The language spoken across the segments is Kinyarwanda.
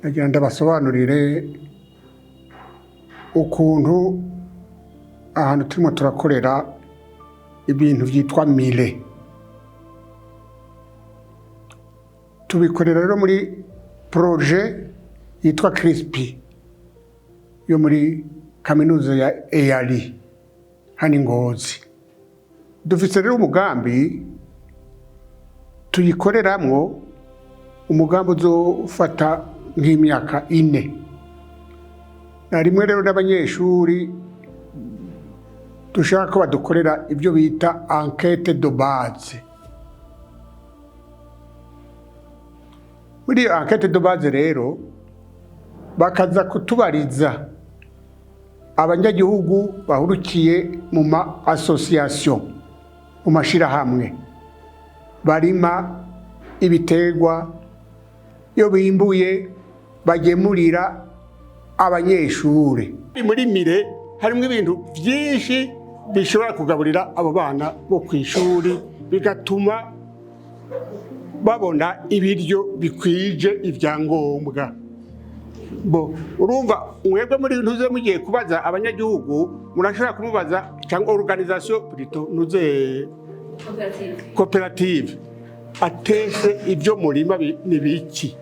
nagira ndabasobanurire ukuntu ahantu turimo turakorera ibintu byitwa millet. Tubikorera rero muri projet yitwa CRISP yo muri Kaminuza ya EALI hani Ngozi. Dufite rero umugambi tuyikoreramwo, umugambi uzofata nk'imyaka 4. Na rimwe rero n'abanyeshuri dushaka ko badukorera ibyo bita enquête de base. Muri enquête de base rero bakaza kutubariza abanyagihugu bahurukiye mu ma association, mu mashirahamwe barima ibitegwa, yo bimbuye bagemurira abanyeshuri. Muri millet harimo ibintu byinshi bishobora kugaburira abo bana bo kw'ishuri, bigatuma babona ibiryo bikwije ivyangombwa. Urumva mwebwe muri ntuze mugiye kubaza abanyagihugu, murashobora kumubaza cyangwa organisation plutôt nuze coopérative atese ibyo murima ni biki,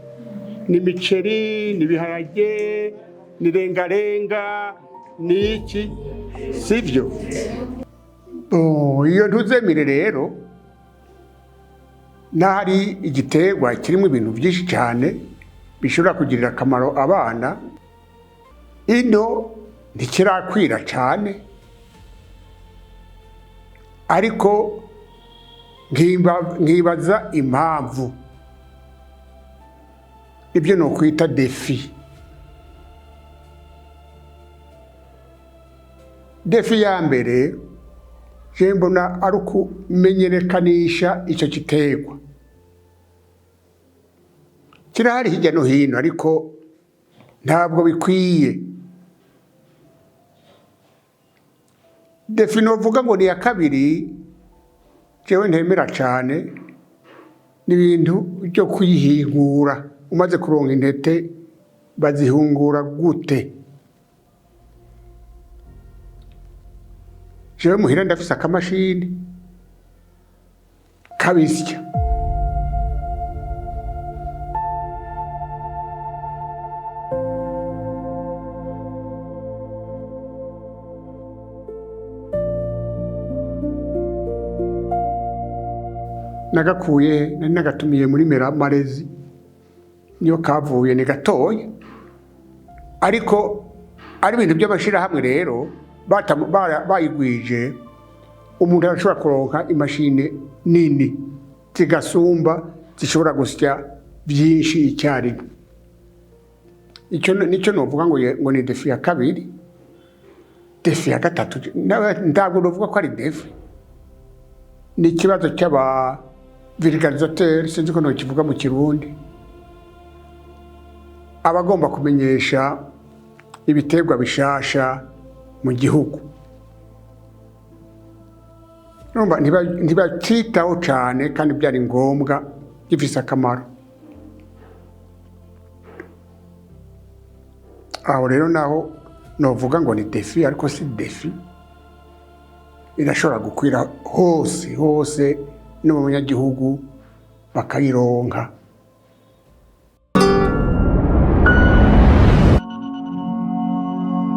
ni miceri, ni biharage, ni rengarenga, ni iki, sivyo? Iyo ntuzemire rero nahari igitegwa kirimo ibintu byinshi cyane bishobora kugirira akamaro abana, ino ntikirakwira cyane, ariko nkibaza impamvu. Ibyo no kwita defi. Defi ya mbere je mbona ari ukumenyerekanisha icyo gitegwa. Kirahari hirya no hino ariko ntabwo bikwiye. Defi novuga ngo ni ya kabiri jewe ntemera cyane, n'ibintu byo kwihingura. Umaze kuronka intete bazihungura gute? Jewe muhira ndafise akamashini kabisya. Nagakuye nari nagatumiye muri Marezi, niyo kavuye ni gatoya, ariko ari ibintu by'amashirahamwe rero bayigwije. Umuntu arashobora kuronka imashini nini zigasumba, zishobora gusya byinshi icyarimwe. Nicyo novuga ngo ni defi ya kabiri. Defi ya gatatu ntabwo novuga ko ari defi, ni ikibazo cy'aba vulgarisateur, sinzi ko nokivuga mu Kirundi, abagomba kumenyesha ibitegwa bishasha mu gihugu. Ntibacitaho cyane kandi byari ngombwa, gifise akamaro. Aho rero naho novuga ngo ni defi, ariko si defi. Irashobora gukwira hose no mu banyagihugu bakayironka.